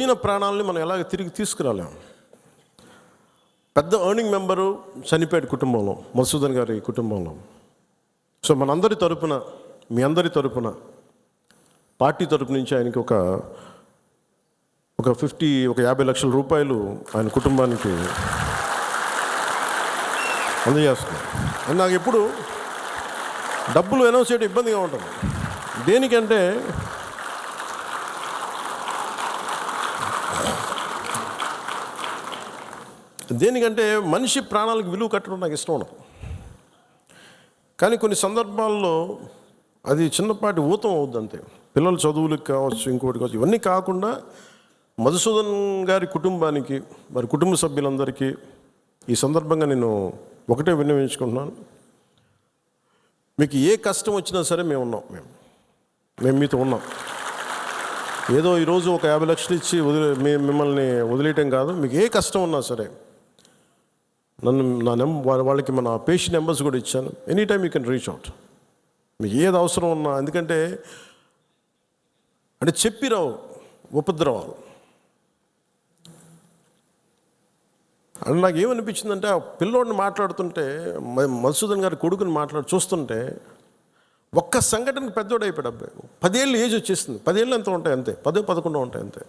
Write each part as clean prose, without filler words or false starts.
పోయిన ప్రాణాలని మనం ఎలాగ తిరిగి తీసుకురాలేం. పెద్ద ఎర్నింగ్ మెంబరు చనిపోయాడు కుటుంబంలో, మధుసూదన్ గారి కుటుంబంలో. సో మనందరి తరపున, మీ అందరి తరపున, పార్టీ తరపు నుంచి ఆయనకి ఒక 50 లక్షల రూపాయలు ఆయన కుటుంబానికి అందజేస్తున్నాం. అని నాకు ఎప్పుడు డబ్బులు అనౌన్స్ చేయడం ఇబ్బందిగా ఉంటుంది. దేనికంటే మనిషి ప్రాణాలకు విలువ కట్టడం నాకు ఇష్టం ఉండదు. కానీ కొన్ని సందర్భాల్లో అది చిన్నపాటి ఊతం అవుద్ది అంతే. పిల్లల చదువులకు కావచ్చు, ఇంకోటి కావచ్చు. ఇవన్నీ కాకుండా మధుసూదన్ గారి కుటుంబానికి, వారి కుటుంబ సభ్యులందరికీ ఈ సందర్భంగా నేను ఒకటే విన్నవించుకుంటున్నాను. మీకు ఏ కష్టం వచ్చినా సరే మేము ఉన్నాం. మేము మీతో ఉన్నాం. ఏదో ఈరోజు ఒక 50 లక్షలు ఇచ్చి మిమ్మల్ని వదిలేయటం కాదు. మీకు ఏ కష్టం ఉన్నా సరే వాళ్ళకి మన పేషెంట్ నెంబర్స్ కూడా ఇచ్చాను. Any time you can reach out. మీకు ఏది అవసరం ఉన్నా. ఎందుకంటే చెప్పిరావు ఉపద్రవాలు. అని నాకు ఏమనిపించిందంటే, ఆ పిల్లోడిని మాట్లాడుతుంటే, మధుసూదన్ గారి కొడుకుని చూస్తుంటే ఒక్క సంఘటనకి పెద్దోడు అయిపోయాడు అబ్బాయి. 10 ఏళ్ళు ఏజ్ వచ్చేసింది. 10 ఏళ్ళు ఎంత ఉంటాయి అంతే, 10-11 ఉంటాయి అంతే.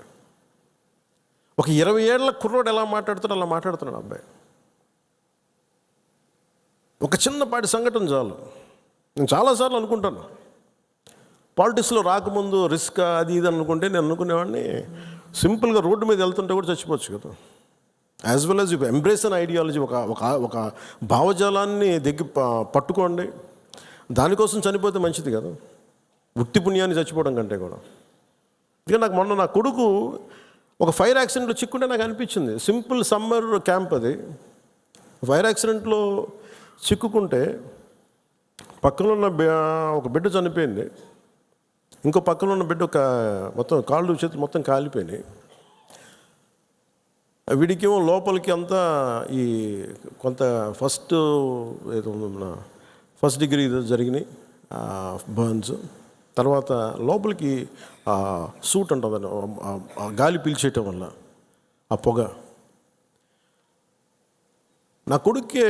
ఒక 20 ఏళ్ళ కుర్రోడు ఎలా మాట్లాడుతాడో అలా మాట్లాడుతున్నాడు అబ్బాయి. ఒక చిన్నపాటి సంఘటన చాలు. నేను చాలాసార్లు అనుకుంటాను, పాలిటిక్స్లో రాకముందు రిస్క్ అది ఇది అనుకుంటే, నేను అనుకునేవాడిని సింపుల్గా రోడ్డు మీద వెళ్తుంటే కూడా చచ్చిపోవచ్చు కదా. As well as embrace an ideology, ఒక భావజాలాన్ని పట్టుకోండి. దానికోసం చనిపోతే మంచిది కదా, ఉత్తి పుణ్యాన్ని చచ్చిపోవడం కంటే కూడా. ఇక నాకు మొన్న నా కొడుకు ఒక ఫైర్ యాక్సిడెంట్లో చిక్కుంటే నాకు అనిపించింది. సింపుల్ సమ్మర్ క్యాంప్ అది. ఫైర్ యాక్సిడెంట్లో చిక్కుకుంటే పక్కన ఉన్న ఒక బిడ్డ చనిపోయింది. ఇంకో పక్కన ఉన్న బిడ్డ మొత్తం కాళ్ళు చేతులు మొత్తం కాలిపోయినాయి. వీడికేమో లోపలికి అంతా ఈ కొంత ఫస్ట్ డిగ్రీ జరిగినాయి బర్న్స్. తర్వాత లోపలికి సూట్ ఉంటుందని, గాలి పీల్చేయటం వల్ల ఆ పొగ. నా కొడుకే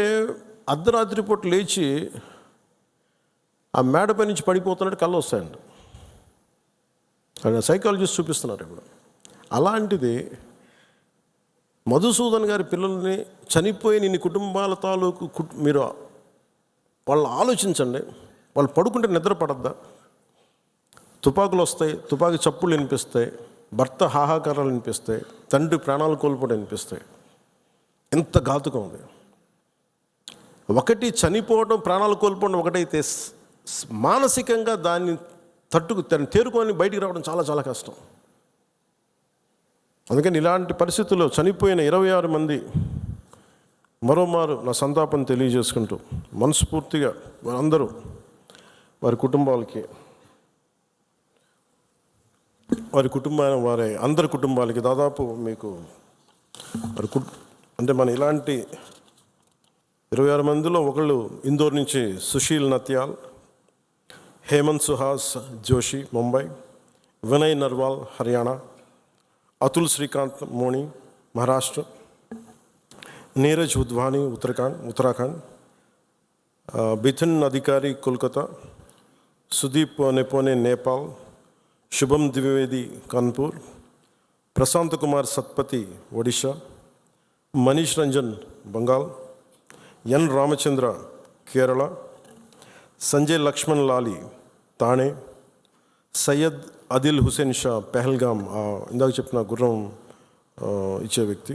అర్ధరాత్రి పూట లేచి ఆ మేడపై నుంచి పడిపోతున్నట్టు కళ్ళు వస్తాయండి. సైకాలజిస్ట్ చూపిస్తున్నారు ఇప్పుడు. అలాంటిది మధుసూదన్ గారి పిల్లల్ని చనిపోయిన ఇన్ని కుటుంబాల తాలూకు మీరు వాళ్ళు ఆలోచించండి. వాళ్ళు పడుకుంటే నిద్ర పడద్దా? తుపాకులు వస్తాయి, తుపాకీ చప్పుళ్ళు వినిపిస్తాయి, భర్త హాహాకారాలు వినిపిస్తాయి, తండ్రి ప్రాణాలు కోల్పోవడం వినిపిస్తాయి. ఎంత ఘాతుకం ఉంది. ఒకటి చనిపోవడం, ప్రాణాలు కోల్పోవడం ఒకటైతే, మానసికంగా దాన్ని తేరుకొని బయటికి రావడం చాలా చాలా కష్టం. అందుకని ఇలాంటి పరిస్థితుల్లో చనిపోయిన 26 మంది మరోమారు నా సంతాపం తెలియజేసుకుంటూ, మనస్ఫూర్తిగా వారందరూ వారి కుటుంబాలకి, వారి అందరి కుటుంబాలకి దాదాపు మీకు మన ఇలాంటి 26 మందిలో ఒకళ్ళు ఇందోర్ నుంచి సుశీల్ నత్యాల్, హేమంత్ సుహాస్ జోషి ముంబై, వినయ్ నర్వాల్ హర్యానా, అతుల్ శ్రీకాంత్ మోని మహారాష్ట్ర, నీరజ్ ఉద్వాని ఉత్తరాఖండ్, బిథిన్ అధికారి కోల్కతా, సుదీప్ నెపోనే నేపాల్, శుభం ద్వివేది కాన్పూర్, ప్రశాంత్ కుమార్ సత్పతి ఒడిషా, మనీష్ రంజన్ బెంగాల్, ఎన్ రామచంద్ర కేరళ, సంజయ్ లక్ష్మణ్ లాలి తానే, సయ్యద్ అదిల్ హుసేన్ షా పెహల్గామ్, ఇందాక చెప్పిన గుర్రం ఇచ్చే వ్యక్తి,